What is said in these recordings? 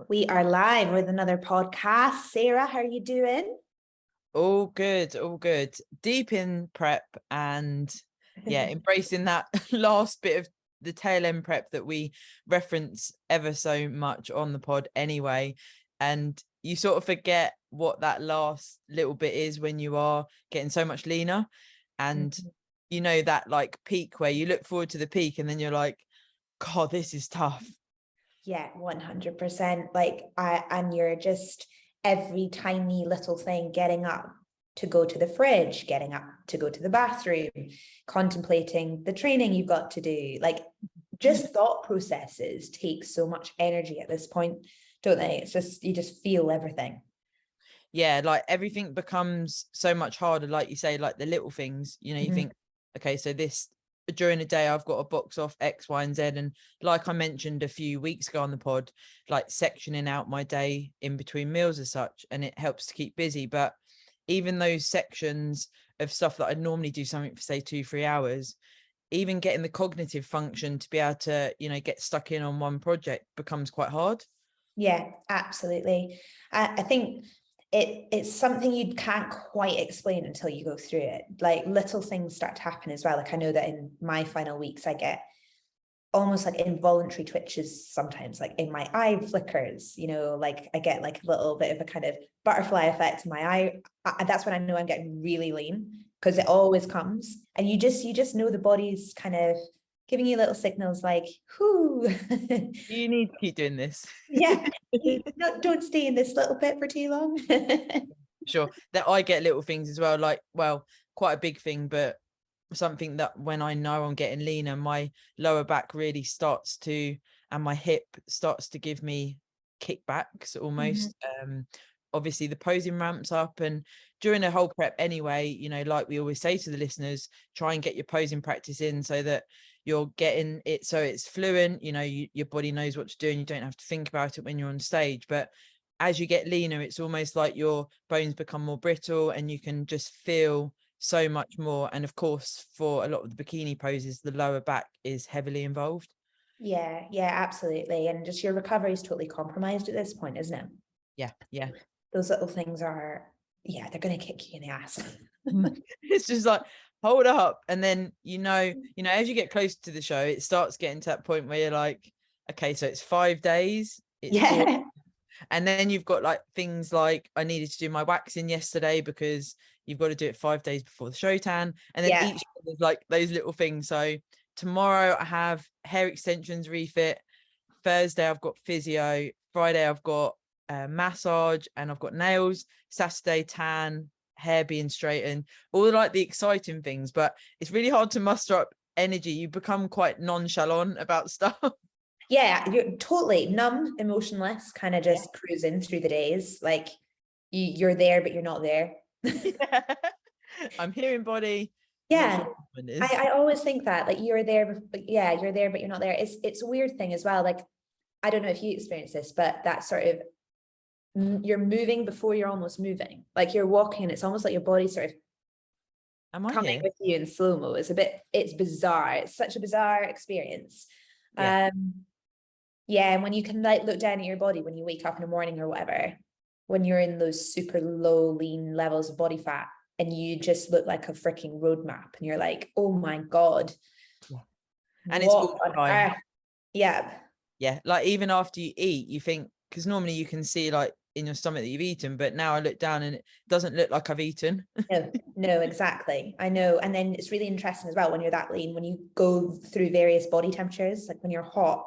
We are live with another podcast. Sarah, how are you doing? All good, all good. Deep in prep and embracing that last bit of the tail end prep that we reference ever so much on the pod anyway. And you sort of forget what that last little bit is when you are getting so much leaner. And you know that like peak where you look forward to the peak and then you're like, God, this is tough. Yeah, 100%. And you're just every tiny little thing, getting up to go to the fridge, getting up to go to the bathroom, contemplating the training you've got to do. Like, just thought processes take so much energy at this point, don't they? It's just, you just feel everything. Yeah, like everything becomes so much harder, like you say, like the little things, you think, okay, so this during the day I've got to box off X, Y, and Z. And like I mentioned a few weeks ago on the pod, like sectioning out my day in between meals as such, and it helps to keep busy. But even those sections of stuff that I'd normally do something for say 2-3 hours, even getting the cognitive function to be able to, get stuck in on one project becomes quite hard. Yeah, absolutely. I think it's something you can't quite explain until you go through it. Like, little things start to happen as well. Like, I know that in my final weeks, I get almost like involuntary twitches sometimes, like in my eye flickers, like I get like a little bit of a kind of butterfly effect in my eye. That's when I know I'm getting really lean, because it always comes. And you just know the body's kind of giving you little signals like, whoo. You need to keep doing this. Yeah. Don't stay in this little bit for too long. Sure, that I get little things as well, like, well, quite a big thing, but something that when I know I'm getting leaner, my lower back really starts to, and my hip starts to give me kickbacks almost. Obviously the posing ramps up, and during the whole prep anyway, like we always say to the listeners, try and get your posing practice in so that you're getting it so it's fluent, your body knows what to do and you don't have to think about it when you're on stage. But as you get leaner, it's almost like your bones become more brittle and you can just feel so much more. And of course, for a lot of the bikini poses, the lower back is heavily involved. Yeah, absolutely. And just your recovery is totally compromised at this point, isn't it? Yeah. Those little things are, they're going to kick you in the ass. It's just like, hold up. And then, as you get closer to the show, it starts getting to that point where you're like, okay, so it's 5 days. It's 4. And then you've got like things like, I needed to do my waxing yesterday because you've got to do it 5 days before the show tan. And then each is like those little things. So tomorrow I have hair extensions refit. Thursday I've got physio. Friday I've got massage, and I've got nails. Saturday tan, hair being straightened, all like the exciting things. But it's really hard to muster up energy. You become quite nonchalant about stuff. Yeah, you're totally numb, emotionless, kind of just cruising through the days. Like, you're there, but you're not there. I'm here in body. Yeah, I always think that, like, you're there, but you're there, but you're not there. It's a weird thing as well. Like, I don't know if you experience this, but that sort of, you're moving before you're almost moving. Like, you're walking, and it's almost like your body sort of coming with you in slow-mo. It's bizarre. It's such a bizarre experience. And when you can like look down at your body when you wake up in the morning or whatever, when you're in those super low lean levels of body fat, and you just look like a freaking roadmap, and you're like, oh my God. And it's all fine. Yeah, like even after you eat, you think, because normally you can see like in your stomach that you've eaten, but now I look down and it doesn't look like I've eaten. No, exactly. I know. And then it's really interesting as well when you're that lean, when you go through various body temperatures, like when you're hot,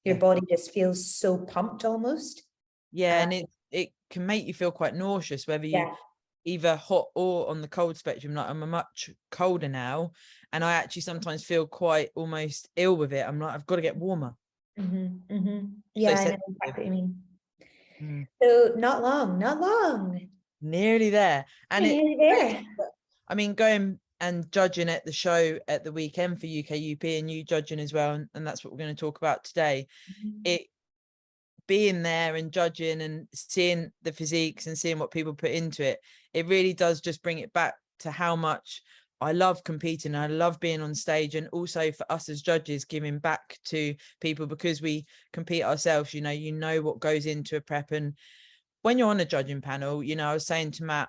your body just feels so pumped almost. And it can make you feel quite nauseous, whether you either hot or on the cold spectrum. Like, I'm a much colder now, and I actually sometimes feel quite almost ill with it. I'm like, I've got to get warmer. Yeah, So I know exactly what you mean. So not long. Nearly there. And nearly there. I mean, going and judging at the show at the weekend for UKUP, and you judging as well, and that's what we're going to talk about today. It being there and judging and seeing the physiques and seeing what people put into it, it really does just bring it back to how much I love competing. I love being on stage, and also for us as judges, giving back to people because we compete ourselves. You know what goes into a prep. And when you're on a judging panel, I was saying to Matt,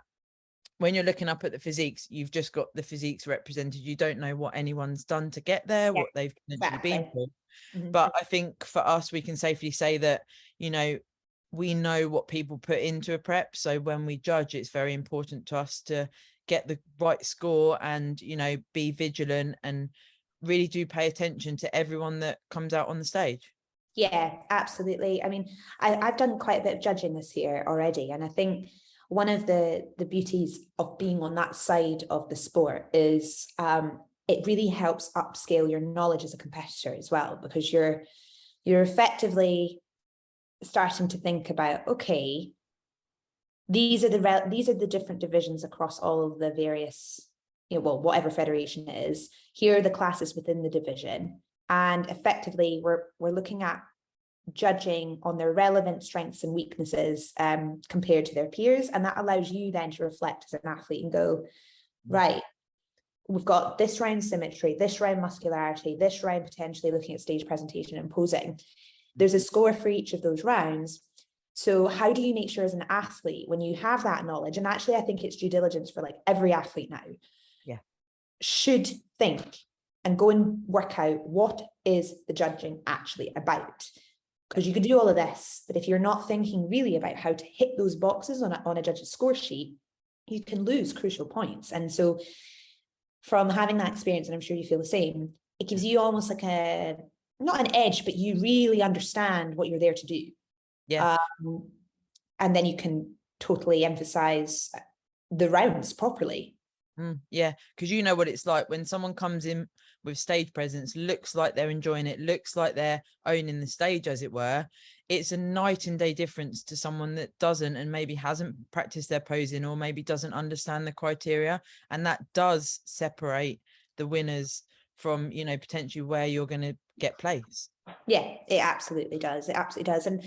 when you're looking up at the physiques, you've just got the physiques represented. You don't know what anyone's done to get there, what they've potentially been through. But I think for us, we can safely say that, we know what people put into a prep. So when we judge, it's very important to us to get the right score and, be vigilant and really do pay attention to everyone that comes out on the stage. Yeah, absolutely. I mean, I've done quite a bit of judging this year already. And I think one of the beauties of being on that side of the sport is it really helps upscale your knowledge as a competitor as well, because you're effectively starting to think about, okay, these are the different divisions across all of the various, whatever federation it is. Here are the classes within the division. And effectively, we're looking at judging on their relevant strengths and weaknesses compared to their peers. And that allows you then to reflect as an athlete and go, right, we've got this round symmetry, this round muscularity, this round potentially looking at stage presentation and posing. There's a score for each of those rounds. So how do you make sure as an athlete, when you have that knowledge, and actually I think it's due diligence for like every athlete now, should think and go and work out what is the judging actually about. Because you can do all of this, but if you're not thinking really about how to hit those boxes on a judge's score sheet, you can lose crucial points. And so from having that experience, and I'm sure you feel the same, it gives you almost like not an edge, but you really understand what you're there to do. Yeah. And then you can totally emphasize the rounds properly. Yeah, because you know what it's like when someone comes in with stage presence, looks like they're enjoying it, looks like they're owning the stage, as it were. It's a night and day difference to someone that doesn't, and maybe hasn't practiced their posing, or maybe doesn't understand the criteria. And that does separate the winners from, potentially where you're going to get placed. Yeah, it absolutely does. It absolutely does. And,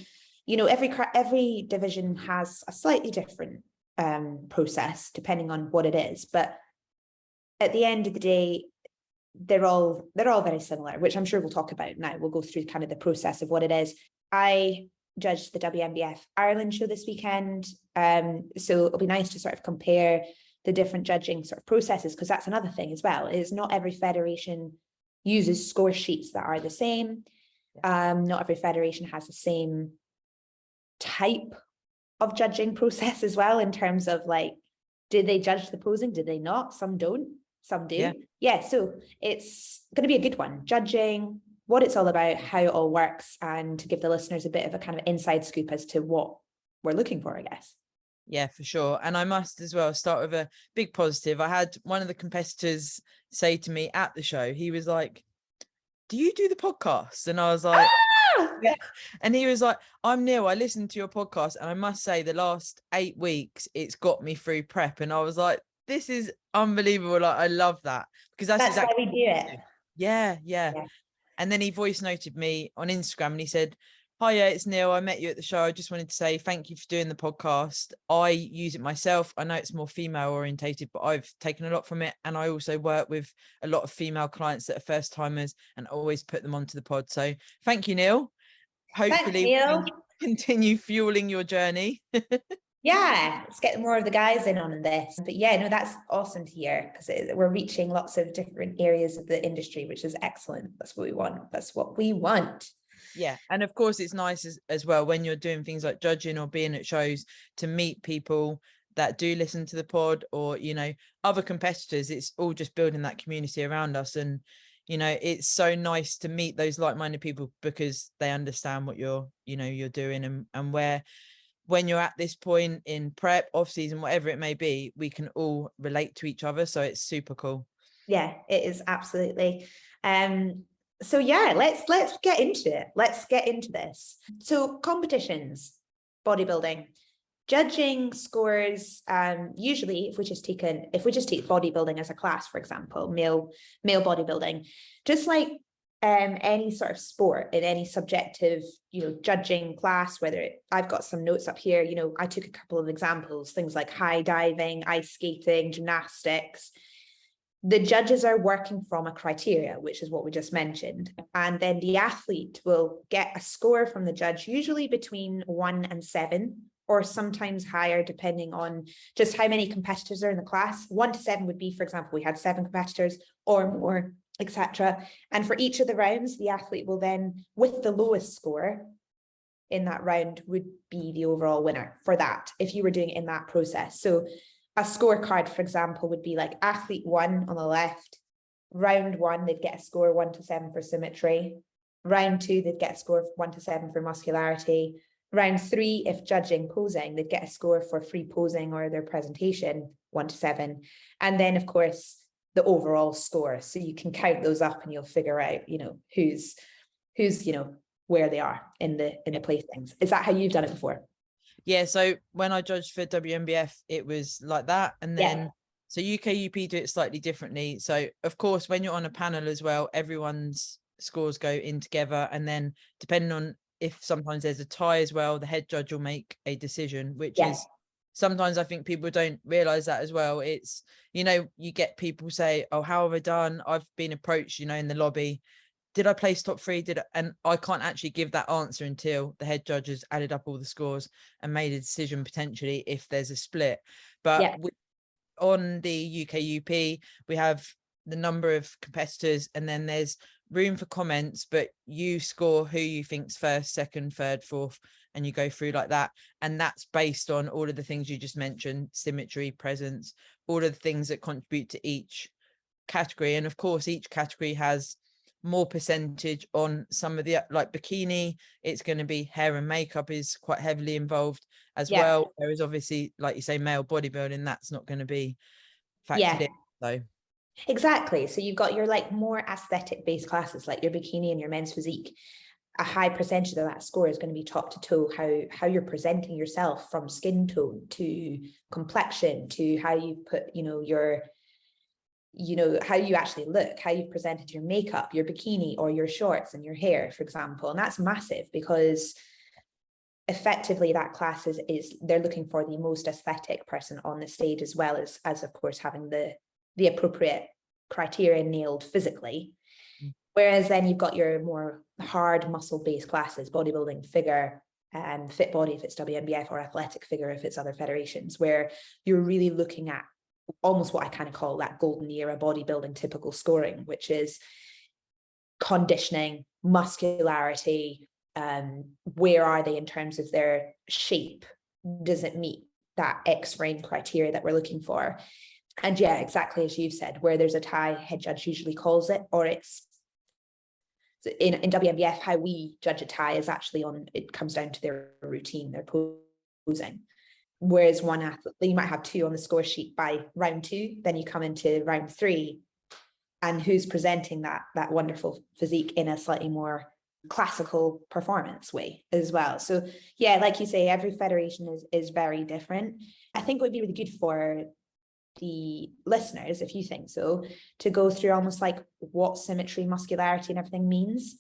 every division has a slightly different process depending on what it is, but at the end of the day, they're all very similar, which I'm sure we'll talk about now. We'll go through kind of the process of what it is. I judged the WNBF Ireland show this weekend, so it'll be nice to sort of compare the different judging sort of processes, because that's another thing as well, is not every federation uses score sheets that are the same. Not every federation has the same type of judging process as well, in terms of like, did they judge the posing? Did they not? Some don't, some do. Yeah, so it's going to be a good one, judging, what it's all about, how it all works, and to give the listeners a bit of a kind of inside scoop as to what we're looking for, I guess. Yeah, for sure. And I must as well start with a big positive. I had one of the competitors say to me at the show, he was like, do you do the podcast? And I was like, yeah. And he was like, I'm Neil, I listened to your podcast, and I must say the last 8 weeks it's got me through prep. And I was like, this is unbelievable. Like, I love that, because that's exactly why we do it. Yeah. And then he voice noted me on Instagram and he said, hiya, it's Neil, I met you at the show. I just wanted to say thank you for doing the podcast. I use it myself. I know it's more female orientated, but I've taken a lot from it. And I also work with a lot of female clients that are first timers and always put them onto the pod. So thank you, Neil. Hopefully we can continue fueling your journey. Yeah, let's get more of the guys in on this. But yeah, no, that's awesome to hear, because we're reaching lots of different areas of the industry, which is excellent. That's what we want. That's what we want. Yeah. And of course, it's nice as well when you're doing things like judging or being at shows to meet people that do listen to the pod, or, other competitors. It's all just building that community around us. And, it's so nice to meet those like-minded people, because they understand what you're doing, and when you're at this point in prep, off season, whatever it may be, we can all relate to each other. So it's super cool. Yeah, it is absolutely. So yeah, let's get into it. Let's get into this. So competitions, bodybuilding, judging scores. Usually, if we just take bodybuilding as a class, for example, male bodybuilding, just like any sort of sport in any subjective, judging class, I've got some notes up here, I took a couple of examples, things like high diving, ice skating, gymnastics. the judges are working from a criteria, which is what we just mentioned. And then the athlete will get a score from the judge, usually between 1 and 7, or sometimes higher, depending on just how many competitors are in the class. 1 to 7 would be, for example, we had 7 competitors or more, etc. And for each of the rounds, the athlete will then, with the lowest score in that round, would be the overall winner for that, if you were doing it in that process. So a scorecard, for example, would be like athlete 1 on the left. Round 1, they'd get a score 1 to 7 for symmetry. Round 2, they'd get a score of 1 to 7 for muscularity. Round 3, if judging posing, they'd get a score for free posing or their presentation, 1 to 7. And then, of course, the overall score. So you can count those up and you'll figure out, you know, who's you know, where they are in the placings. Is that how you've done it before? Yeah, so when I judged for WNBF, it was like that. And then, so UKUP do it slightly differently. So, of course, when you're on a panel as well, everyone's scores go in together. And then, depending on if sometimes there's a tie as well, the head judge will make a decision, which is sometimes I think people don't realize that as well. It's, you know, you get people say, oh, how have I done? I've been approached, you know, in the lobby. Did I place top 3? And I can't actually give that answer until the head judge has added up all the scores and made a decision potentially if there's a split. But on the UKUP, we have the number of competitors and then there's room for comments, but you score who you think's first, second, third, fourth, and you go through like that. And that's based on all of the things you just mentioned: symmetry, presence, all of the things that contribute to each category. And of course, each category has more percentage on some of the, like bikini, it's going to be hair and makeup is quite heavily involved as well. There is obviously, like you say, male bodybuilding, that's not going to be factored in. So exactly. So you've got your like more aesthetic based classes like your bikini and your men's physique. A high percentage of that score is going to be top to toe how you're presenting yourself, from skin tone to complexion to how you put, you know, your, you know, how you actually look, how you've presented your makeup, your bikini or your shorts and your hair, for example. And that's massive, because effectively that class is they're looking for the most aesthetic person on the stage, as well as of course having the appropriate criteria nailed physically. Whereas then you've got your more hard muscle based classes, bodybuilding, figure, and fit body if it's WNBF, or athletic figure if it's other federations, where you're really looking at almost what I kind of call that golden era bodybuilding typical scoring, which is conditioning, muscularity, where are they in terms of their shape? Does it meet that X-frame criteria that we're looking for? And yeah, exactly as you've said, where there's a tie, head judge usually calls it, or it's in WNBF, how we judge a tie is actually it comes down to their routine, their posing. Whereas one athlete, you might have 2 on the score sheet by round 2, then you come into round 3, and who's presenting that wonderful physique in a slightly more classical performance way as well. So yeah, like you say, every federation is very different. I think it would be really good for the listeners, if you think so, to go through almost like what symmetry, muscularity and everything means.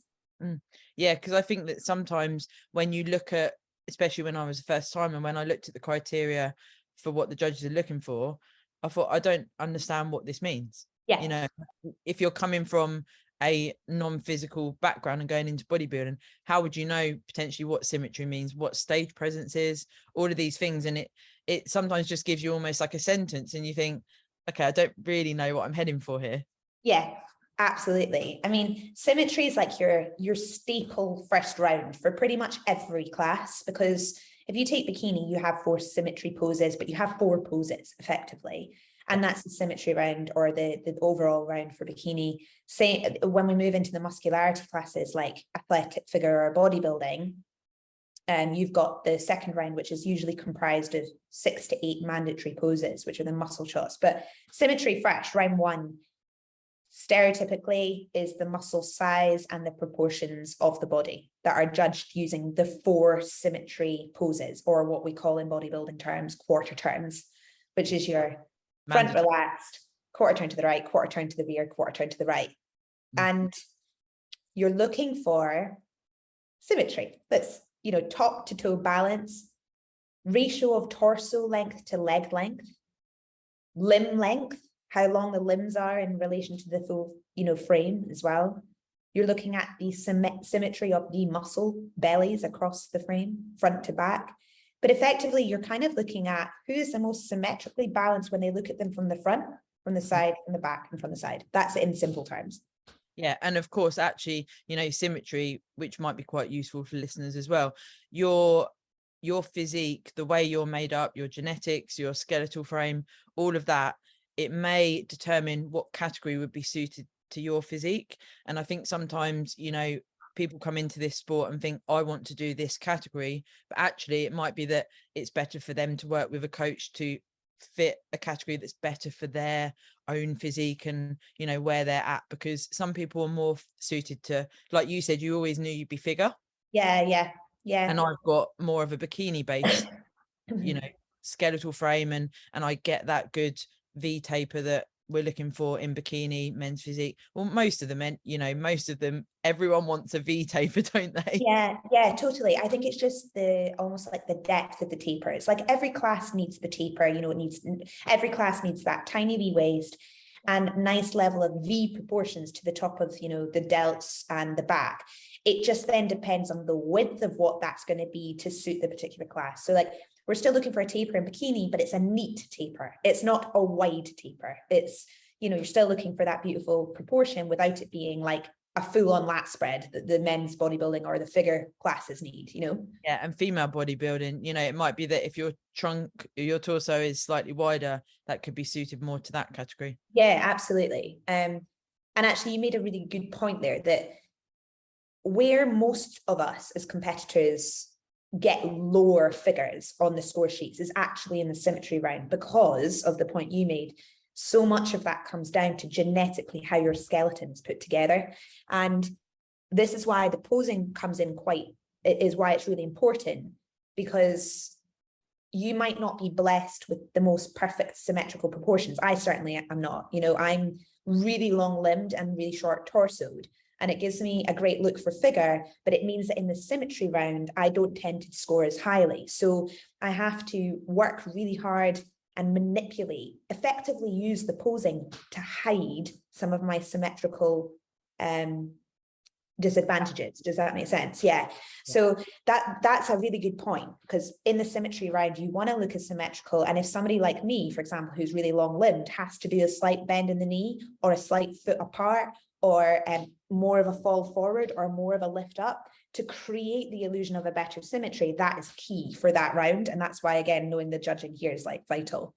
Yeah, because I think that sometimes when you look at, especially when I was the first time, and when I looked at the criteria for what the judges are looking for, I thought, I don't understand what this means. You know, if you're coming from a non-physical background and going into bodybuilding, how would you know potentially what symmetry means, what stage presence is, all of these things? And it sometimes just gives you almost like a sentence and you think, okay, I don't really know what I'm heading for here. Yeah, absolutely. I mean, symmetry is like your staple first round for pretty much every class, because if you take bikini, you have 4 symmetry poses, but you have 4 poses effectively. And that's the symmetry round, or the overall round for bikini. Say when we move into the muscularity classes like athletic figure or bodybuilding, you've got the second round, which is usually comprised of 6 to 8 mandatory poses, which are the muscle shots. But symmetry fresh, round 1, stereotypically is the muscle size and the proportions of the body that are judged using the 4 symmetry poses, or what we call in bodybuilding terms, quarter turns, which is your front relaxed, quarter turn to the right, quarter turn to the rear, quarter turn to the right. And you're looking for symmetry. That's, you know, top to toe balance, ratio of torso length to leg length, limb length, how long the limbs are in relation to the full, frame as well. You're looking at the symmetry of the muscle bellies across the frame, front to back. But effectively, you're kind of looking at who is the most symmetrically balanced when they look at them from the front, from the side, from the back, and from the side. That's it in simple terms. Yeah. And of course, actually, symmetry, which might be quite useful for listeners as well. Your physique, the way you're made up, your genetics, your skeletal frame, all of that, it may determine what category would be suited to your physique. And I think sometimes, people come into this sport and think, I want to do this category, but actually it might be that it's better for them to work with a coach to fit a category that's better for their own physique and where they're at, because some people are more suited to, like you said, you always knew you'd be figure. Yeah. And I've got more of a bikini base skeletal frame, and I get that good V taper that we're looking for in bikini men's physique. Well, most of them, everyone wants a V taper, don't they? Yeah, totally. I think it's just almost like the depth of the taper. It's like every class needs the taper, every class needs that tiny V waist and nice level of V proportions to the top of, the delts and the back. It just then depends on the width of what that's going to be to suit the particular class. So like, we're still looking for a taper in bikini, but it's a neat taper. It's not a wide taper. It's, you're still looking for that beautiful proportion without it being like a full-on lat spread that the men's bodybuilding or the figure classes need, Yeah, and female bodybuilding, it might be that if your torso is slightly wider, that could be suited more to that category. Yeah, absolutely. And actually, you made a really good point there that where most of us as competitors get lower figures on the score sheets is actually in the symmetry round, because of the point you made. So much of that comes down to genetically how your skeleton's put together. And this is why the posing comes in is why it's really important, because you might not be blessed with the most perfect symmetrical proportions. I certainly am not. I'm really long limbed and really short torsoed, and it gives me a great look for figure, but it means that in the symmetry round, I don't tend to score as highly. So I have to work really hard and manipulate, effectively use the posing to hide some of my symmetrical disadvantages. Does that make sense? Yeah. So that's a really good point, because in the symmetry round, you want to look as symmetrical. And if somebody like me, for example, who's really long limbed, has to do a slight bend in the knee or a slight foot apart, or more of a fall forward or more of a lift up to create the illusion of a better symmetry, that is key for that round. And that's why, again, knowing the judging here is like vital.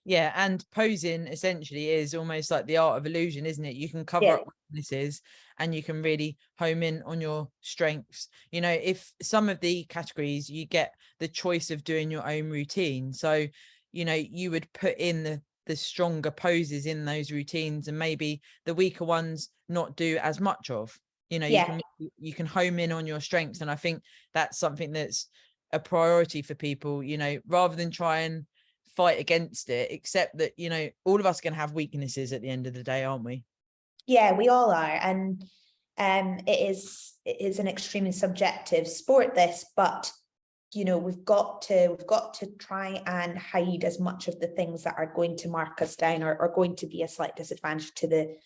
Yeah, and posing essentially is almost like the art of illusion, isn't it? You can cover up weaknesses and you can really home in on your strengths. If some of the categories you get the choice of doing your own routine, so you would put in the stronger poses in those routines, and maybe the weaker ones not do as much of. You can home in on your strengths, and I think that's something that's a priority for people, rather than try and fight against it, except that all of us can have weaknesses at the end of the day, aren't we? Yeah, we all are. And it is an extremely subjective sport, this, but we've got to try and hide as much of the things that are going to mark us down or going to be a slight disadvantage to the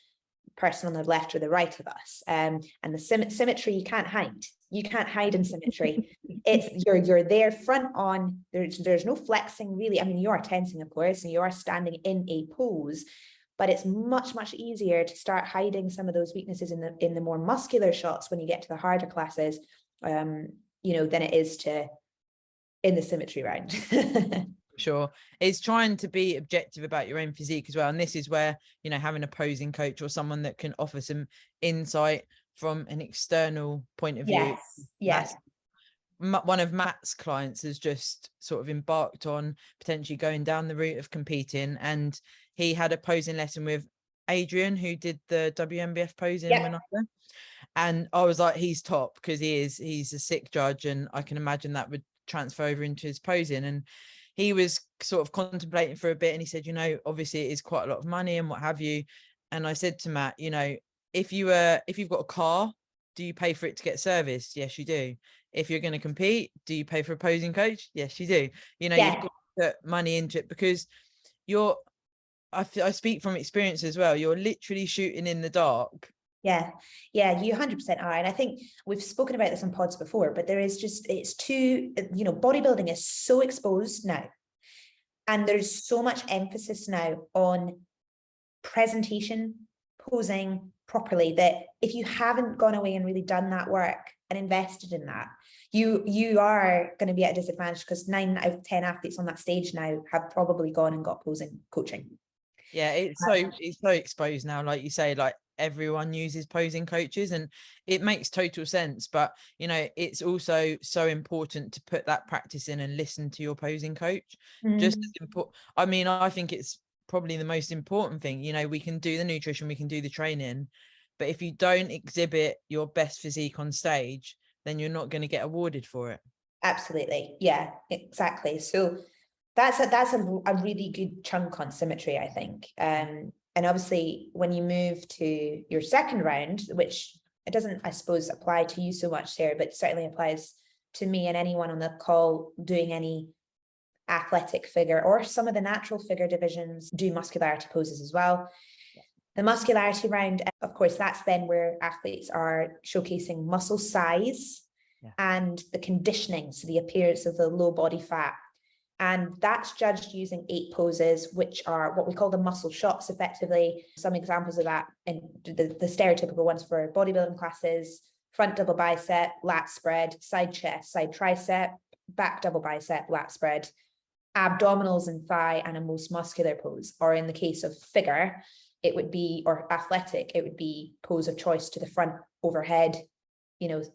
person on the left or the right of us. And the symmetry, you can't hide in symmetry. It's you're there front on. There's no flexing really. I mean, you are tensing, of course, and you are standing in a pose, but it's much easier to start hiding some of those weaknesses in the more muscular shots when you get to the harder classes, than it is to in the symmetry round. Sure. It's trying to be objective about your own physique as well. And this is where, having a posing coach or someone that can offer some insight from an external point of view. Yes. One of Matt's clients has just sort of embarked on potentially going down the route of competing, and he had a posing lesson with Adrian, who did the WMBF posing when I was there. And I was like, he's top, because he's a sick judge, and I can imagine that would transfer over into his posing. And he was sort of contemplating for a bit, and he said, obviously it is quite a lot of money and what have you. And I said to Matt, if you've got a car, do you pay for it to get serviced? Yes, you do. If you're going to compete, do you pay for a posing coach? Yes, you do. You've got to put money into it, because I speak from experience as well. You're literally shooting in the dark. Yeah, you 100% are. And I think we've spoken about this on pods before, but there is just, it's too, bodybuilding is so exposed now. And there's so much emphasis now on presentation, posing properly, that if you haven't gone away and really done that work and invested in that, you are going to be at a disadvantage, because 9 out of 10 athletes on that stage now have probably gone and got posing coaching. Yeah, it's so exposed now, like you say, like everyone uses posing coaches, and it makes total sense. But it's also so important to put that practice in and listen to your posing coach. Just as important. I mean, I think it's probably the most important thing. We can do the nutrition, we can do the training, but if you don't exhibit your best physique on stage, then you're not going to get awarded for it. Absolutely. Yeah, exactly. So that's a really good chunk on Symmetry, I think. And obviously when you move to your second round, which it doesn't, I suppose, apply to you so much, Sarah, but certainly applies to me and anyone on the call doing any athletic figure or some of the natural figure divisions, do muscularity poses as well. The muscularity round, of course, that's then where athletes are showcasing muscle size and the conditioning, so the appearance of the low body fat. And that's judged using 8 poses, which are what we call the muscle shots, effectively. Some examples of that, and the stereotypical ones for bodybuilding classes: front double bicep, lat spread, side chest, side tricep, back double bicep, lat spread, abdominals and thigh, and a most muscular pose. Or in the case of figure, it would be, or athletic, it would be pose of choice to the front overhead,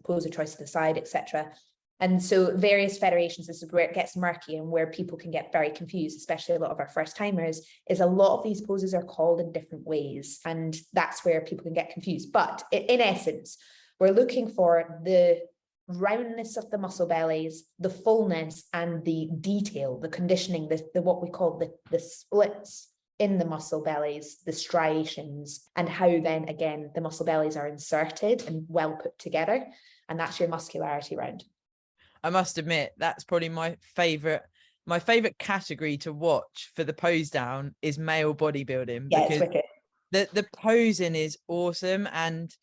pose of choice to the side, etc. And so various federations, this is where it gets murky and where people can get very confused, especially a lot of our first timers, is a lot of these poses are called in different ways. And that's where people can get confused. But in essence, we're looking for the roundness of the muscle bellies, the fullness, and the detail, the conditioning, the what we call the splits in the muscle bellies, the striations, and how then again the muscle bellies are inserted and well put together. And that's your muscularity round. I must admit, that's probably my favorite category to watch for the pose down is male bodybuilding, because it's wicked. the posing is awesome. And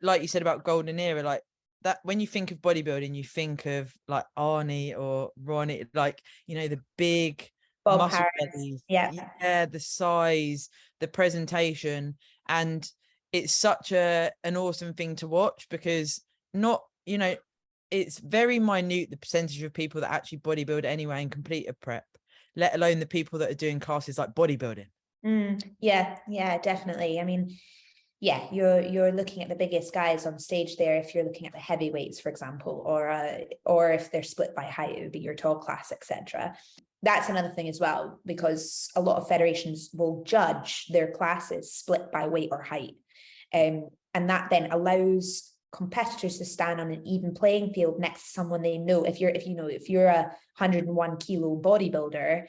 like you said about golden era, like that, when you think of bodybuilding, you think of like Arnie or Ronnie, like the big muscle bellies, the size, the presentation. And it's such an awesome thing to watch, because it's very minute, the percentage of people that actually bodybuild anyway and complete a prep, let alone the people that are doing classes like bodybuilding. Yeah, definitely. I mean, you're looking at the biggest guys on stage there. If you're looking at the heavyweights, for example, or if they're split by height, it would be your tall class, etc. That's another thing as well, because a lot of federations will judge their classes split by weight or height, and that then allows competitors to stand on an even playing field next to someone they know. If you're a 101 kilo bodybuilder,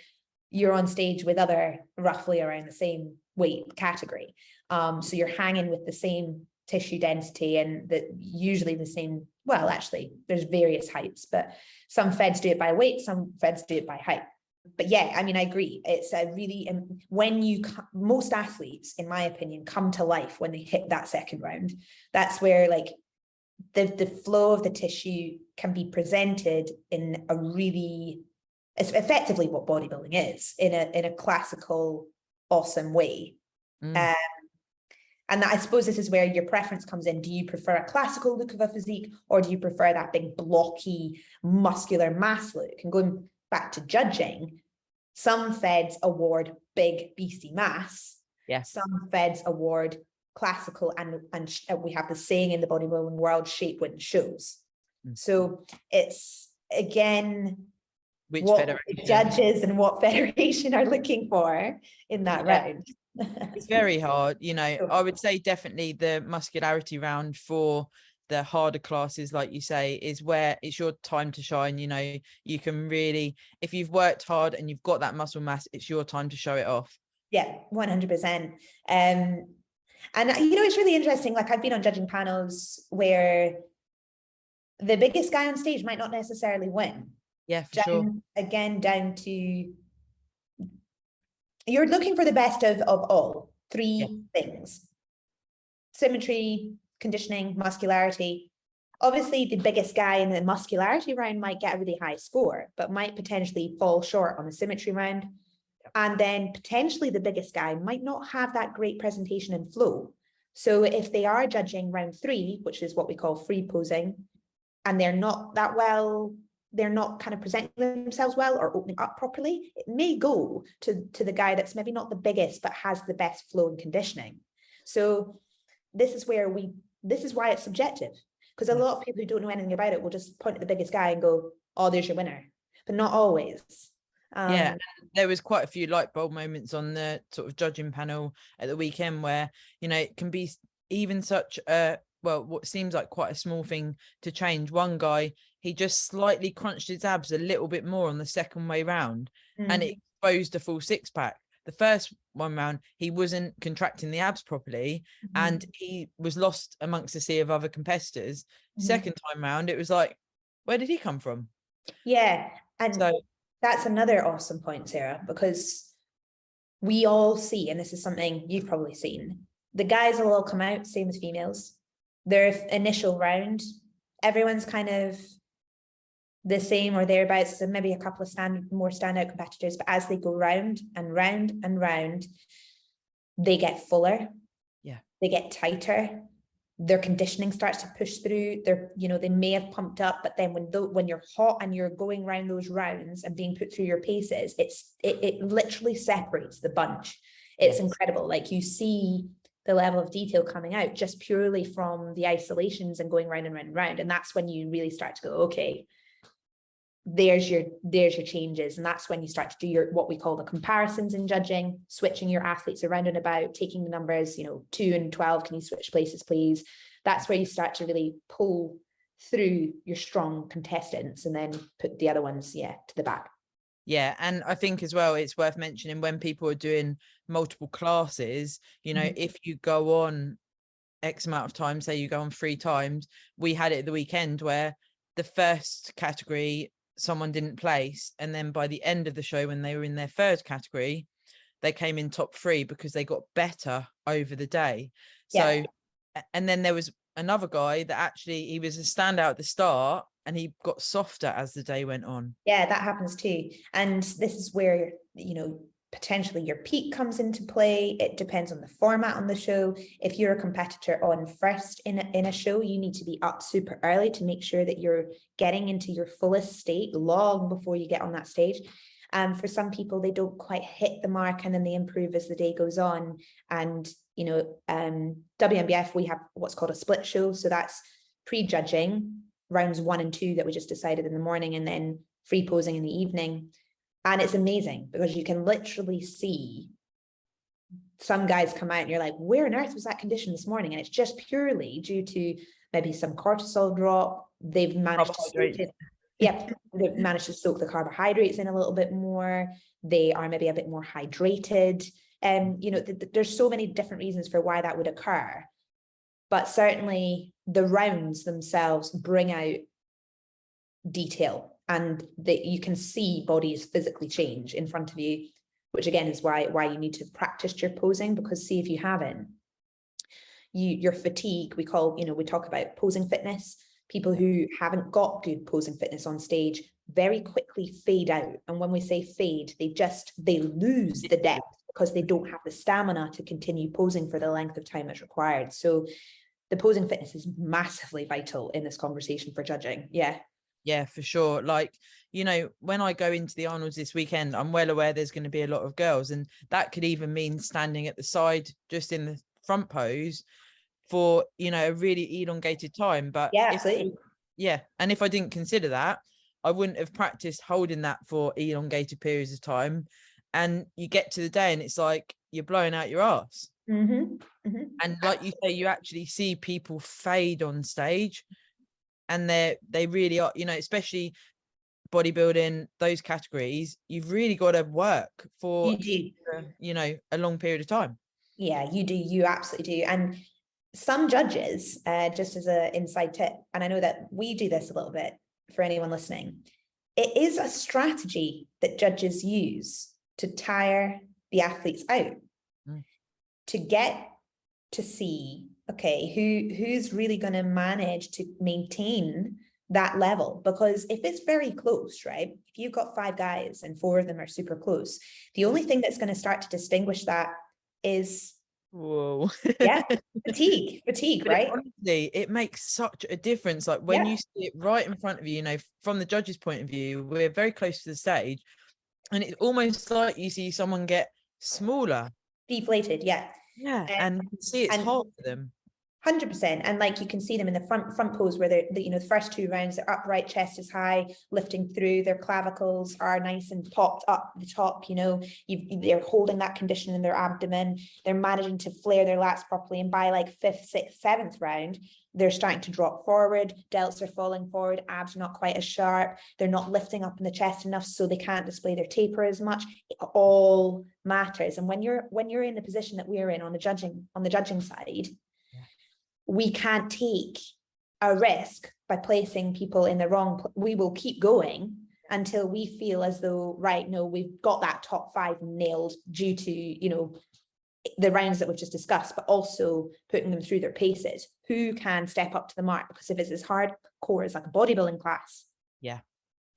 you're on stage with other roughly around the same weight category. So you're hanging with the same tissue density and usually the same, well, actually there's various heights, but some feds do it by weight, some feds do it by height. But yeah, I mean, I agree. It's a really, most athletes, in my opinion, come to life when they hit that second round. That's where like the flow of the tissue can be presented in a really, it's effectively what bodybuilding is in a classical, awesome way. And I suppose this is where your preference comes in. Do you prefer a classical look of a physique, or do you prefer that big blocky muscular mass look? And going back to judging, some feds award big beastie mass. Some feds award classical, and we have the saying in the bodybuilding world, shape wins shows. So it's again which what federation judges and what federation are looking for in that round. It's very hard, I would say definitely the muscularity round for the harder classes, like you say, is where it's your time to shine. You can really, if you've worked hard and you've got that muscle mass, it's your time to show it off. 100%. And it's really interesting. Like, I've been on judging panels where the biggest guy on stage might not necessarily win. For sure. Again, down to you're looking for the best of all three Yeah. things: symmetry, conditioning, muscularity. Obviously, the biggest guy in the muscularity round might get a really high score, but might potentially fall short on the symmetry round. And then potentially the biggest guy might not have that great presentation and flow. So if they are judging round 3, which is what we call free posing, and they're not that well, they're not kind of presenting themselves well or opening up properly, it may go to the guy that's maybe not the biggest, but has the best flow and conditioning. So this is why it's subjective, because a lot of people who don't know anything about it will just point at the biggest guy and go, oh, there's your winner, but not always. Yeah, there was quite a few light bulb moments on the sort of judging panel at the weekend where, you know, it can be even such a, well, what seems like quite a small thing to change. One guy, he just slightly crunched his abs a little bit more on the second way round, and it exposed a full six pack. The first one round, he wasn't contracting the abs properly, and he was lost amongst a sea of other competitors. Second time round, it was like, where did he come from? Yeah, and so that's another awesome point, Sarah, because we all see, and this is something you've probably seen, the guys will all come out, same as females. Their initial round, everyone's kind of the same or thereabouts. So maybe a couple of more standout competitors, but as they go round and round and round, they get fuller. Yeah, they get tighter. Their conditioning starts to push through. They may have pumped up, but then when you're hot and you're going around those rounds and being put through your paces, it literally separates the bunch. It's incredible. Like, you see the level of detail coming out just purely from the isolations and going round and round and round. And that's when you really start to go, okay, there's your changes. And that's when you start to do your, what we call the comparisons in judging, switching your athletes around and about, taking the numbers, 2 and 12, can you switch places, please? That's where you start to really pull through your strong contestants and then put the other ones, to the back. Yeah, and I think as well, it's worth mentioning when people are doing multiple classes, if you go on X amount of times, say you go on 3 times, we had it at the weekend where the first category, someone didn't place, and then by the end of the show, when they were in their third category, they came in top 3 because they got better over the day. So, and then there was another guy that actually, he was a standout at the start and he got softer as the day went on. Yeah, that happens too. And this is where, potentially your peak comes into play. It depends on the format on the show. If you're a competitor on first in a show, you need to be up super early to make sure that you're getting into your fullest state long before you get on that stage. For some people, they don't quite hit the mark and then they improve as the day goes on. And, WNBF, we have what's called a split show. So that's pre-judging rounds 1 and 2 that we just decided in the morning, and then free posing in the evening. And it's amazing because you can literally see some guys come out and you're like, where on earth was that condition this morning? And it's just purely due to maybe some cortisol drop. They've managed they've managed to soak the carbohydrates in a little bit more. They are maybe a bit more hydrated. There's so many different reasons for why that would occur. But certainly the rounds themselves bring out detail, and that you can see bodies physically change in front of you, which again is why you need to have practiced your posing. Because see, if you haven't, your fatigue, we talk about posing fitness. People who haven't got good posing fitness on stage very quickly fade out. And when we say fade, they lose the depth because they don't have the stamina to continue posing for the length of time that's required. So the posing fitness is massively vital in this conversation for judging. Yeah, for sure. Like, when I go into the Arnold's this weekend, I'm well aware there's going to be a lot of girls, and that could even mean standing at the side, just in the front pose for, a really elongated time. But absolutely. And if I didn't consider that, I wouldn't have practiced holding that for elongated periods of time. And you get to the day and it's like, you're blowing out your ass. And like you say, you actually see people fade on stage, and they really are, you especially bodybuilding, those categories, you've really got to work for a long period of time. Yeah, you do. You absolutely do. And some judges, just as an inside tip, and I know that we do this a little bit for anyone listening, it is a strategy that judges use to tire the athletes out Mm. to get to see, okay, who's really going to manage to maintain that level. Because if it's very close, right, if you've got 5 guys and 4 of them are super close, the only thing that's going to start to distinguish that is Whoa. yeah, fatigue, But right? honestly, it makes such a difference. Like when you see it right in front of you, you know, from the judge's point of view, we're very close to the stage, and it's almost like you see someone get smaller. Deflated, yeah. Yeah, and you can see it's hard for them. 100%. And like you can see them in the front pose where they're, you know, the first 2 rounds, they're upright, chest is high, lifting through, their clavicles are nice and popped up the top, you know, they're holding that condition in their abdomen, they're managing to flare their lats properly. And by like 5th, 6th, 7th round, they're starting to drop forward, delts are falling forward, abs are not quite as sharp, they're not lifting up in the chest enough, so they can't display their taper as much. It all matters. And when you're in the position that we're in on the judging side, we can't take a risk by placing people in the wrong. We will keep going until we feel as though, right, no, we've got that top 5 nailed due to, you know, the rounds that we've just discussed, but also putting them through their paces. Who can step up to the mark? Because if it's as hardcore as like a bodybuilding class, yeah,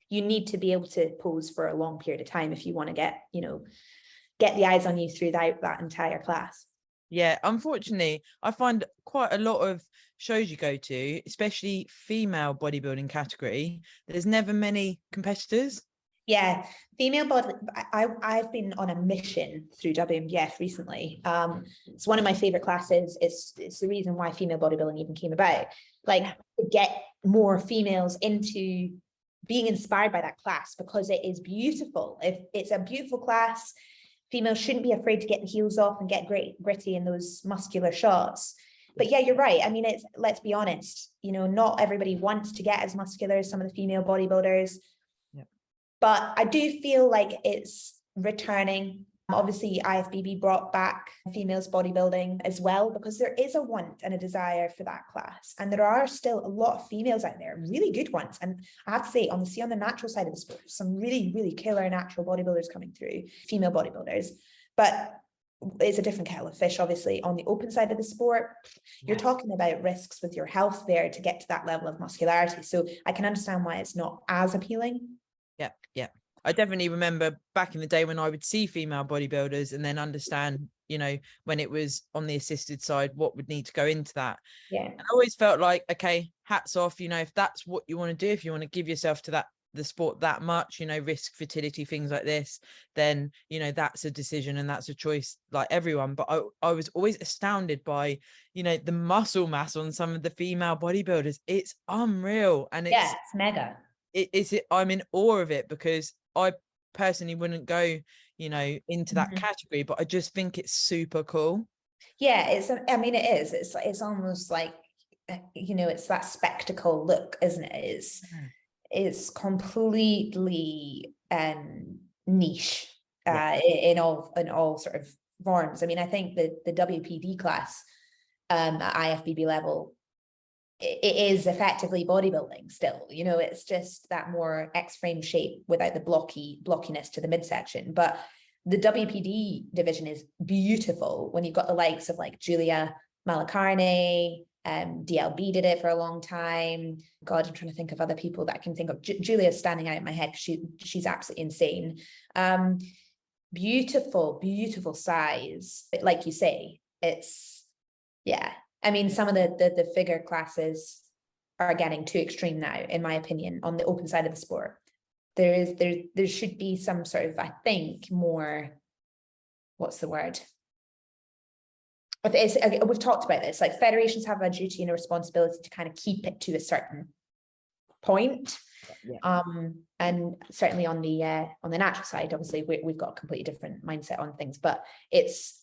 you need to be able to pose for a long period of time if you want to get, you know, get the eyes on you through that entire class. Yeah, unfortunately, I find quite a lot of shows you go to, especially female bodybuilding category, there's never many competitors. Yeah, female body. I've been on a mission through WMBF recently. It's one of my favorite classes. It's the reason why female bodybuilding even came about. Like to get more females into being inspired by that class, because it is beautiful. If it's a beautiful class, females shouldn't be afraid to get the heels off and get gritty in those muscular shots. But yeah, you're right. I mean, let's be honest, you know, not everybody wants to get as muscular as some of the female bodybuilders. Yeah. But I do feel like it's returning. Obviously, IFBB brought back females bodybuilding as well, because there is a want and a desire for that class. And there are still a lot of females out there, really good ones. And I have to say, on the natural side of the sport, some really, really killer natural bodybuilders coming through, female bodybuilders. But it's a different kettle of fish, obviously. On the open side of the sport, you're talking about risks with your health there to get to that level of muscularity. So I can understand why it's not as appealing. Yeah, yeah. I definitely remember back in the day when I would see female bodybuilders and then understand, you know, when it was on the assisted side, what would need to go into that. Yeah. And I always felt like, okay, hats off, you know, if that's what you want to do, if you want to give yourself to the sport that much, you know, risk fertility, things like this, then, you know, that's a decision and that's a choice like everyone. But I was always astounded by, you know, the muscle mass on some of the female bodybuilders. It's unreal. And it's mega. I'm in awe of it, because I personally wouldn't go, you know, into that category, but I just think it's super cool. Yeah, I mean, it is. It's almost like, you know, it's that spectacle look, isn't it? It's completely niche in all sort of forms. I mean, I think the WPD class at IFBB level, it is effectively bodybuilding still, you know, it's just that more X-frame shape without the blockiness to the midsection. But the WPD division is beautiful when you've got the likes of like Julia Malacarne, DLB did it for a long time. God, I'm trying to think of other people that I can think of. Julia's standing out in my head because she's absolutely insane. Beautiful size. But like you say, it's, yeah. I mean, some of the figure classes are getting too extreme now, in my opinion, on the open side of the sport. There should be some sort of, I think, more, what's the word? We've talked about this, like federations have a duty and a responsibility to kind of keep it to a certain point. Yeah. And certainly on the natural side, obviously we've got a completely different mindset on things, but it's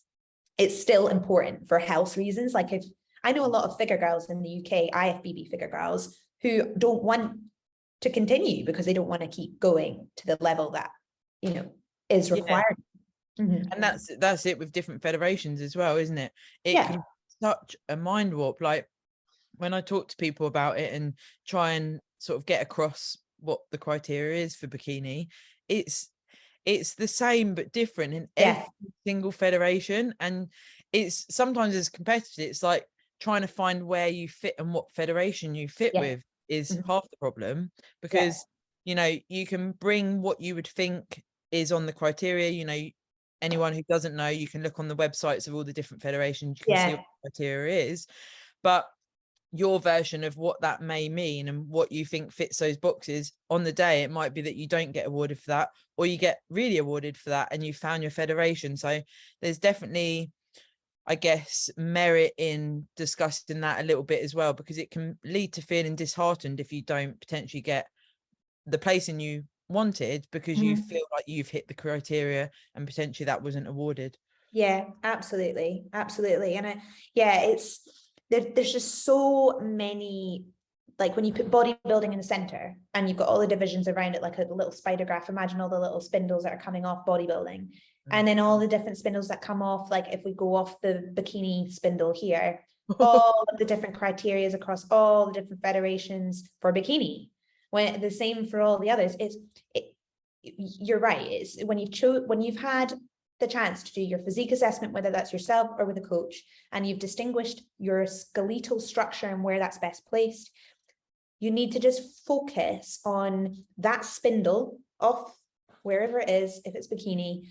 still important for health reasons. Like if I know a lot of figure girls in the UK, IFBB figure girls, who don't want to continue because they don't want to keep going to the level that, you know, is required. And that's it with different federations as well, isn't it? It can be such a mind warp. Like when I talk to people about it and try and sort of get across what the criteria is for bikini, it's it's the same but different in Yeah. every single federation. And it's sometimes as competitive, it's like trying to find where you fit and what federation you fit Yeah. with is Mhm. half the problem, Yeah. because you know, you can bring what you would think is on the criteria. You know, anyone who doesn't know, you can look on the websites of all the different federations, you can see Yeah. what the criteria is, but your version of what that may mean and what you think fits those boxes on the day, it might be that you don't get awarded for that, or you get really awarded for that and you found your federation. So there's definitely, I guess, merit in discussing that a little bit as well, because it can lead to feeling disheartened if you don't potentially get the placing you wanted, because you Mhm. feel like you've hit the criteria and potentially that wasn't awarded. Yeah, absolutely. Absolutely. And yeah, there's just so many, like when you put bodybuilding in the center and you've got all the divisions around it, like a little spider graph, imagine all the little spindles that are coming off bodybuilding. And then all the different spindles that come off, like if we go off the bikini spindle here, all of the different criterias across all the different federations for bikini. When the same for all the others, you're right. It's when you've had the chance to do your physique assessment, whether that's yourself or with a coach, and you've distinguished your skeletal structure and where that's best placed, you need to just focus on that spindle off wherever it is. If it's bikini,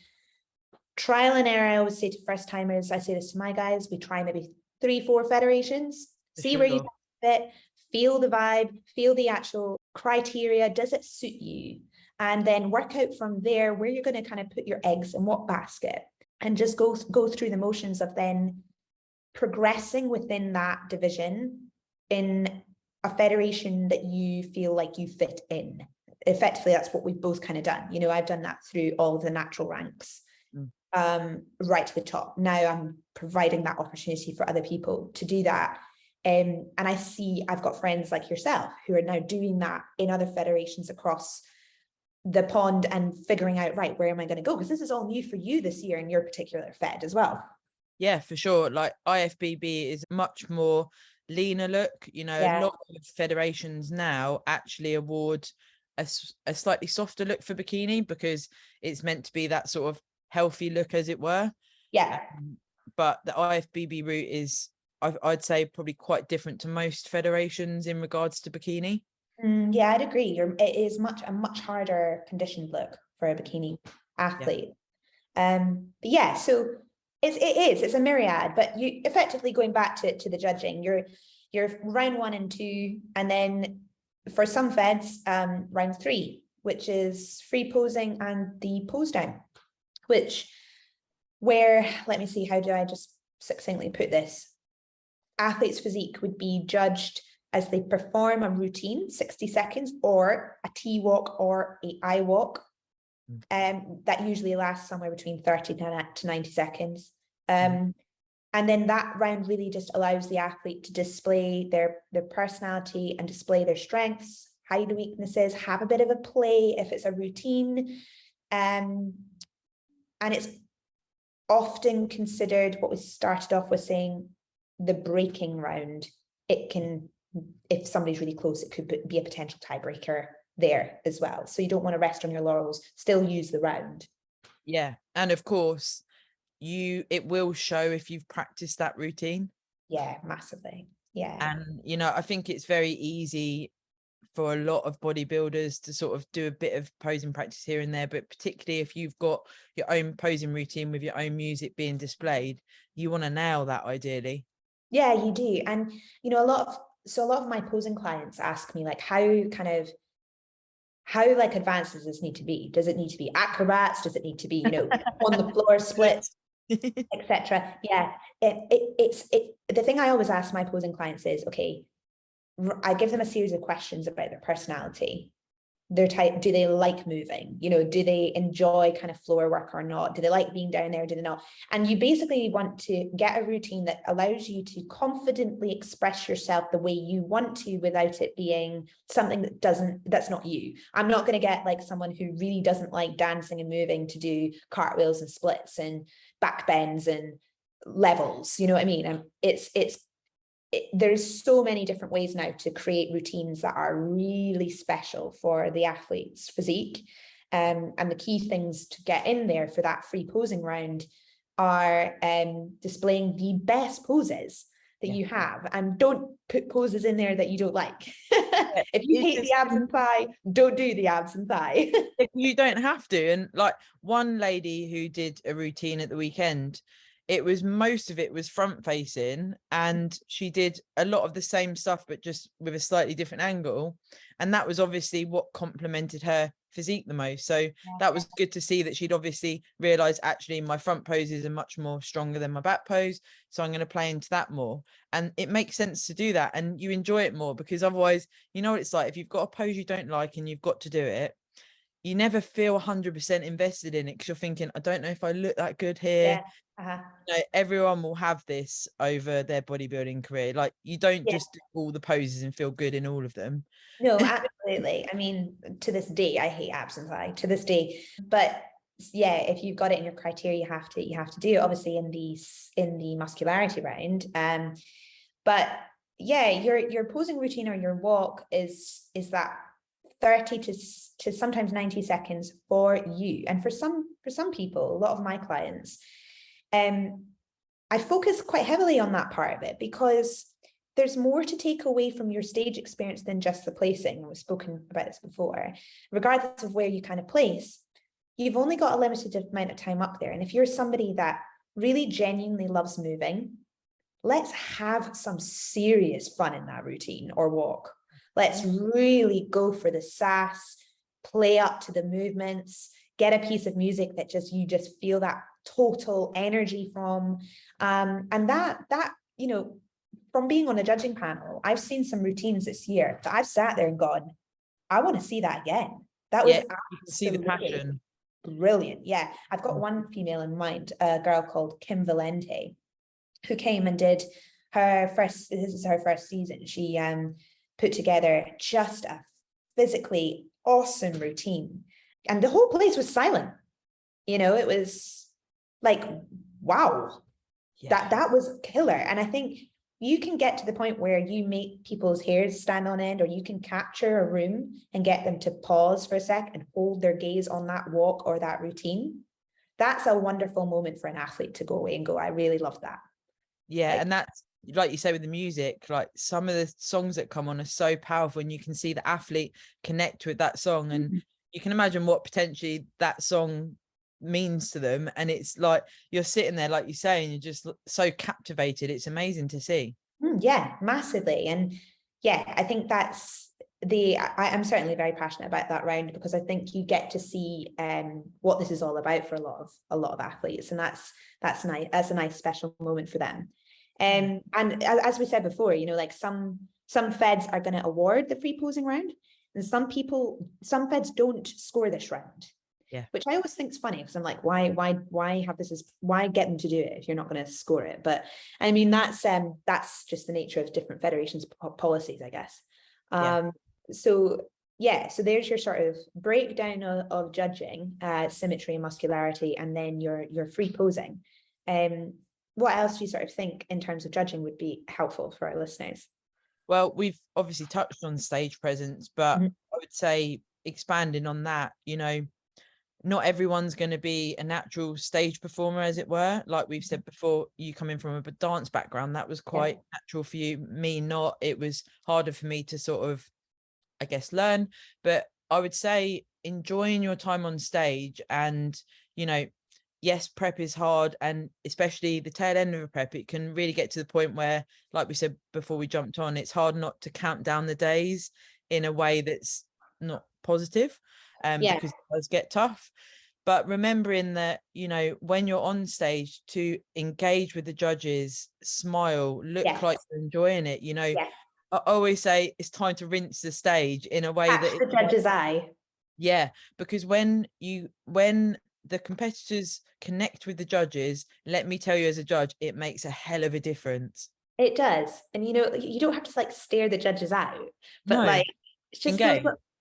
trial and error. I always say to first timers, I say this to my guys, we try maybe 3-4 federations, see where you fit, feel the vibe, feel the actual criteria, does it suit you? And then work out from there where you're going to kind of put your eggs in what basket, and just go through the motions of then progressing within that division in a federation that you feel like you fit in. Effectively, that's what we've both kind of done. You know, I've done that through all of the natural ranks, right to the top. Now I'm providing that opportunity for other people to do that. And I see I've got friends like yourself who are now doing that in other federations across the pond and figuring out, right, where am I going to go? Because this is all new for you this year in your particular fed as well. Yeah, for sure. Like IFBB is much more leaner look. You know, a lot of federations now actually award a slightly softer look for bikini, because it's meant to be that sort of healthy look, as it were. Yeah. But the IFBB route is, I'd say, probably quite different to most federations in regards to bikini. Yeah, I'd agree. It is a much harder conditioned look for a bikini athlete. But yeah, so it's a myriad, but you effectively, going back to the judging, you're round 1 and 2, and then for some feds, round 3, which is free posing and the pose down, where, let me see, how do I just succinctly put this? Athletes' physique would be judged as they perform a routine, 60 seconds, or a T walk or a I walk. That usually lasts somewhere between 30 to 90 seconds. And then that round really just allows the athlete to display their personality and display their strengths, hide weaknesses, have a bit of a play if it's a routine. And it's often considered, what we started off with saying, the breaking round. It can, if somebody's really close, it could be a potential tiebreaker there as well. So you don't want to rest on your laurels, still use the round. Yeah. And of course, it will show if you've practiced that routine. Yeah, massively. Yeah. And, you know, I think it's very easy for a lot of bodybuilders to sort of do a bit of posing practice here and there, but particularly if you've got your own posing routine with your own music being displayed, you want to nail that ideally. Yeah, you do. And, you know, a lot of my posing clients ask me, like, how like advanced does this need to be? Does it need to be acrobats? Does it need to be, you know, on the floor splits, etc.? Yeah, the thing I always ask my posing clients is, okay, I give them a series of questions about their personality, their type. Do they like moving? You know, do they enjoy kind of floor work or not? Do they like being down there? Do they not? And you basically want to get a routine that allows you to confidently express yourself the way you want to, without it being something that's not you. I'm not going to get like someone who really doesn't like dancing and moving to do cartwheels and splits and back bends and levels. You know what I mean? And there's so many different ways now to create routines that are really special for the athlete's physique. And the key things to get in there for that free posing round are displaying the best poses that you have, and don't put poses in there that you don't like. If you hate the abs and thigh, don't do the abs and thigh. You don't have to. And like one lady who did a routine at the weekend, most of it was front facing, and she did a lot of the same stuff but just with a slightly different angle, and that was obviously what complemented her physique the most. So that was good to see that she'd obviously realized, actually my front poses are much more stronger than my back pose, so I'm going to play into that more. And it makes sense to do that, and you enjoy it more, because otherwise, you know what it's like, if you've got a pose you don't like and you've got to do it, you never feel 100% invested in it, because you're thinking, I don't know if I look that good here. You know, everyone will have this over their bodybuilding career. Like, you don't just do all the poses and feel good in all of them. No, absolutely. I mean, to this day, I hate abs and thigh, to this day. But yeah, if you've got it in your criteria, you have to do it, obviously, in the muscularity round. But yeah, your posing routine or your walk is that 30 to sometimes 90 seconds for you. And for some people, a lot of my clients, I focus quite heavily on that part of it, because there's more to take away from your stage experience than just the placing. We've spoken about this before. Regardless of where you kind of place, you've only got a limited amount of time up there. And if you're somebody that really genuinely loves moving, let's have some serious fun in that routine or walk. Let's really go for the sass, play up to the movements, get a piece of music that you just feel that total energy from. And that, you know, from being on a judging panel, I've seen some routines this year that I've sat there and gone, I want to see that again. That was see the passion. Brilliant. Yeah. I've got one female in mind, a girl called Kim Valente, who came and did this is her first season. She put together just a physically awesome routine. And the whole place was silent. You know, it was like, wow, that was killer. And I think you can get to the point where you make people's hairs stand on end, or you can capture a room and get them to pause for a sec and hold their gaze on that walk or that routine. That's a wonderful moment for an athlete to go away and go, I really love that. Yeah. And that's, like you say, with the music, like some of the songs that come on are so powerful, and you can see the athlete connect with that song, and you can imagine what potentially that song means to them. And it's like, you're sitting there, like you say, and you're just so captivated. It's amazing to see. Yeah, massively. And yeah, I think that's I'm certainly very passionate about that round, because I think you get to see what this is all about for a lot of athletes, and that's nice. That's a nice special moment for them. And as we said before, you know, like some feds are going to award the free posing round, and some feds don't score this round. Yeah, which I always think is funny, because I'm like, why have this? Why get them to do it if you're not going to score it? But I mean, that's just the nature of different federations' policies, I guess. So there's your sort of breakdown of judging, symmetry and muscularity, and then your free posing. What else do you sort of think in terms of judging would be helpful for our listeners? Well, we've obviously touched on stage presence, but I would say, expanding on that, you know, not everyone's going to be a natural stage performer, as it were. Like we've said before, you coming from a dance background, that was quite natural for you. Me not. It was harder for me to sort of, I guess, learn. But I would say enjoying your time on stage, and, you know, yes, prep is hard, and especially the tail end of a prep, it can really get to the point where, like we said before we jumped on, it's hard not to count down the days in a way that's not positive. Because it does get tough. But remembering that, you know, when you're on stage, to engage with the judges, smile, look like you're enjoying it. You know, I always say it's time to rinse the stage in a way that the judge's eye. Yeah, because when the competitors connect with the judges, let me tell you, as a judge, it makes a hell of a difference. It does. And, you know, you don't have to like stare the judges out, but like, it's just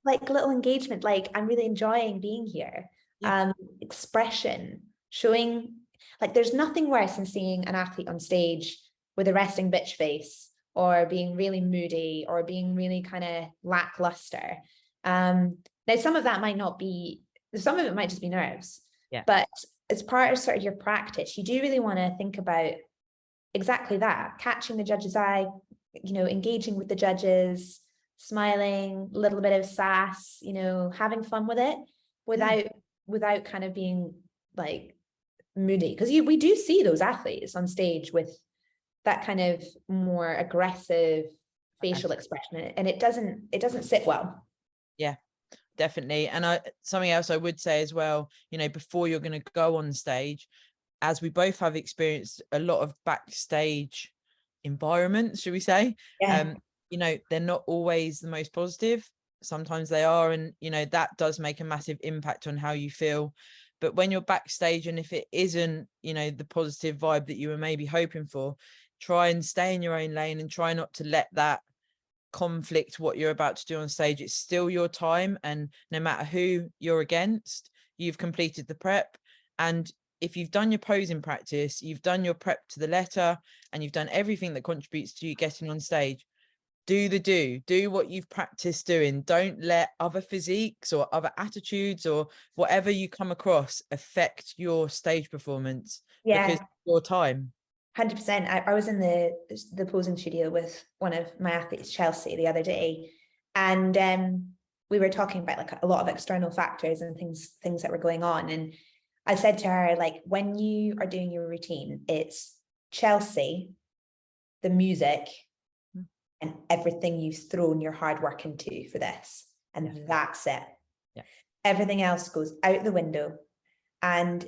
like little engagement, like, I'm really enjoying being here. Expression, showing, like, there's nothing worse than seeing an athlete on stage with a resting bitch face, or being really moody, or being really kind of lackluster. Now some of that might not be some of it might just be nerves. Yeah. But as part of sort of your practice, you do really want to think about exactly that, catching the judge's eye, you know, engaging with the judges, smiling, a little bit of sass, you know, having fun with it without kind of being like moody. Because we do see those athletes on stage with that kind of more aggressive facial expression, and it doesn't sit well. Yeah, definitely. And something else I would say as well, you know, before you're going to go on stage, as we both have experienced a lot of backstage environments, should we say, you know, they're not always the most positive. Sometimes they are, and you know, that does make a massive impact on how you feel. But when you're backstage, and if it isn't, you know, the positive vibe that you were maybe hoping for, try and stay in your own lane and try not to let that conflict what you're about to do on stage. It's still your time, and no matter who you're against, you've completed the prep. And if you've done your posing practice, you've done your prep to the letter, and you've done everything that contributes to you getting on stage, do what you've practiced doing. Don't let other physiques or other attitudes or whatever you come across affect your stage performance, because it's your time. 100%. I was in the posing studio with one of my athletes, Chelsea, the other day, and we were talking about like a lot of external factors and things that were going on. And I said to her, like, when you are doing your routine, it's Chelsea, the music, and everything you've thrown your hard work into for this, and that's it. Everything else goes out the window, and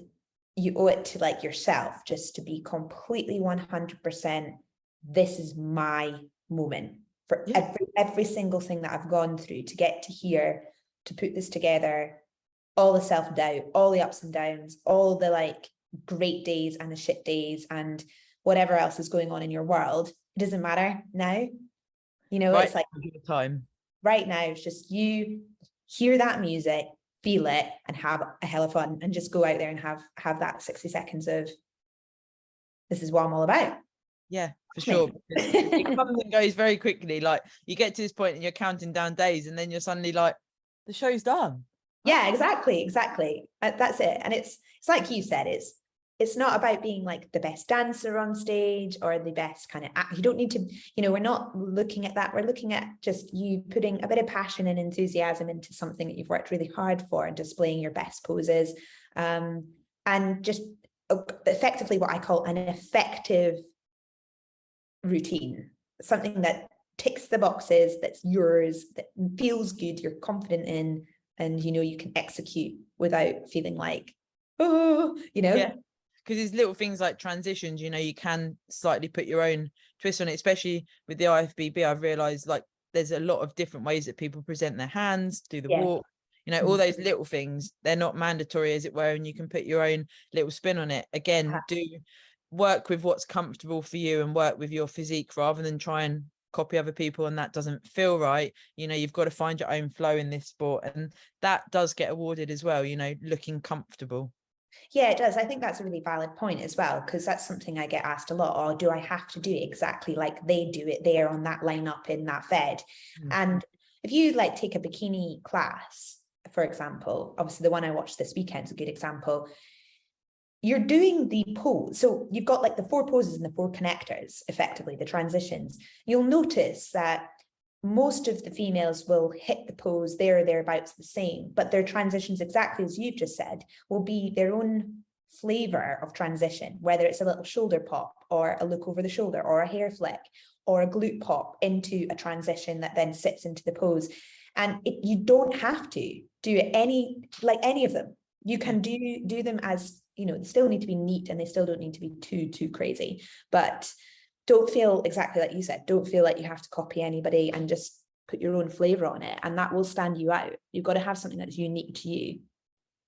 you owe it to like yourself just to be completely 100%. This is my moment for every single thing that I've gone through to get to here, to put this together, all the self-doubt, all the ups and downs, all the like great days and the shit days and whatever else is going on in your world. It doesn't matter now. You know, it's like time right now, it's just you hear that music, feel it, and have a hell of fun, and just go out there and have that 60 seconds of, this is what I'm all about. Yeah, for sure. It comes and goes very quickly. Like you get to this point and you're counting down days, and then you're suddenly like, the show's done. Yeah, exactly. That's it. And it's like you said, it's not about being like the best dancer on stage or the best kind of act. You don't need to, you know, we're not looking at that. We're looking at just you putting a bit of passion and enthusiasm into something that you've worked really hard for, and displaying your best poses, and just effectively what I call an effective routine, something that ticks the boxes, that's yours, that feels good, you're confident in, and you know you can execute without feeling like, oh, you know. Yeah, because there's little things like transitions, you know, you can slightly put your own twist on it, especially with the IFBB. I've realized like there's a lot of different ways that people present their hands, do the walk, you know, all those little things, they're not mandatory, as it were, and you can put your own little spin on it. Again, do work with what's comfortable for you and work with your physique rather than try and copy other people, and that doesn't feel right. You know, you've got to find your own flow in this sport, and that does get awarded as well, you know, looking comfortable. Yeah, it does. I think that's a really valid point as well, because that's something I get asked a lot. Or do I have to do it exactly like they do it there on that lineup in that Fed? And if you like take a bikini class, for example, obviously the one I watched this weekend is a good example. You're doing the pose. So you've got like the 4 poses and the 4 connectors, effectively, the transitions. You'll notice that most of the females will hit the pose there or thereabouts the same, but their transitions, exactly as you've just said, will be their own flavor of transition, whether it's a little shoulder pop or a look over the shoulder or a hair flick or a glute pop into a transition that then sits into the pose. And you don't have to do any of them. You can do them as, you know, they still need to be neat and they still don't need to be too crazy, but don't feel exactly like you said, don't feel like you have to copy anybody, and just put your own flavor on it, and that will stand you out. You've got to have something that's unique to you.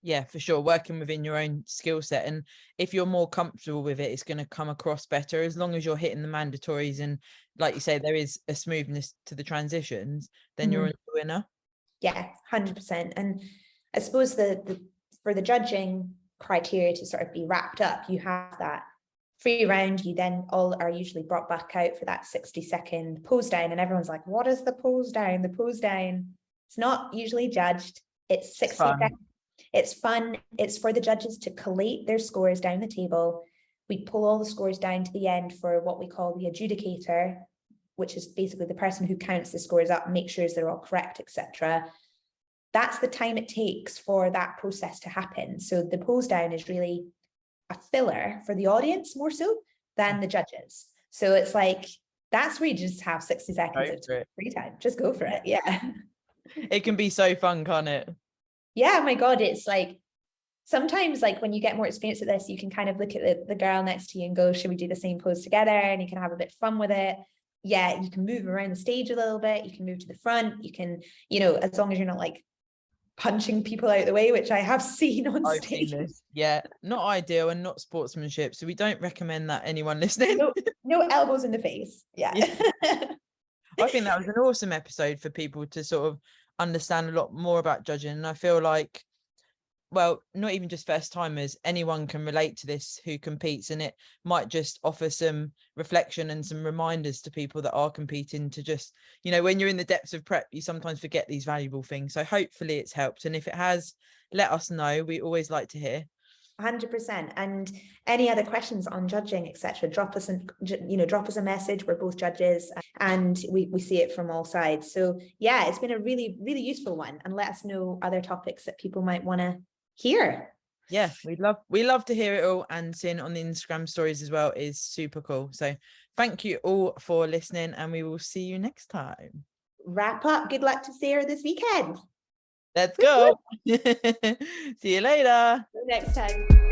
Yeah, for sure. Working within your own skill set, and if you're more comfortable with it, it's going to come across better, as long as you're hitting the mandatories and, like you say, there is a smoothness to the transitions, then you're a winner. Yeah, 100%. And I suppose the for the judging criteria to sort of be wrapped up, you have that free round. You then all are usually brought back out for that 60-second pose down, and everyone's like, what is the pose down? The pose down, it's not usually judged. It's 60 seconds. It's fun. It's for the judges to collate their scores down the table. We pull all the scores down to the end for what we call the adjudicator, which is basically the person who counts the scores up, makes sure they're all correct, etc. That's the time it takes for that process to happen. So the pose down is really a filler for the audience more so than the judges. So it's like, that's where you just have 60 seconds of free time. Just go for it. Yeah. It can be so fun, can't it? Yeah, my God, it's like, sometimes like when you get more experience at this, you can kind of look at the girl next to you and go, should we do the same pose together? And you can have a bit of fun with it. Yeah, you can move around the stage a little bit. You can move to the front. You can, you know, as long as you're not like punching people out of the way, which I have seen on stage. Yeah, not ideal and not sportsmanship. So we don't recommend that anyone listening. No elbows in the face. Yeah. I think that was an awesome episode for people to sort of understand a lot more about judging. And I feel like, well, not even just first timers, anyone can relate to this who competes, and it might just offer some reflection and some reminders to people that are competing to just, you know, when you're in the depths of prep, you sometimes forget these valuable things. So hopefully it's helped. And if it has, let us know. We always like to hear. 100%. And any other questions on judging, etc., drop us a message. We're both judges and we see it from all sides. So yeah, it's been a really, really useful one, and let us know other topics that people might want to hear. Yeah, we love to hear it all, and seeing it on the Instagram stories as well is super cool. So thank you all for listening, and we will see you next time. Wrap up. Good luck to Sarah this weekend. Let's go. See you later. Next time.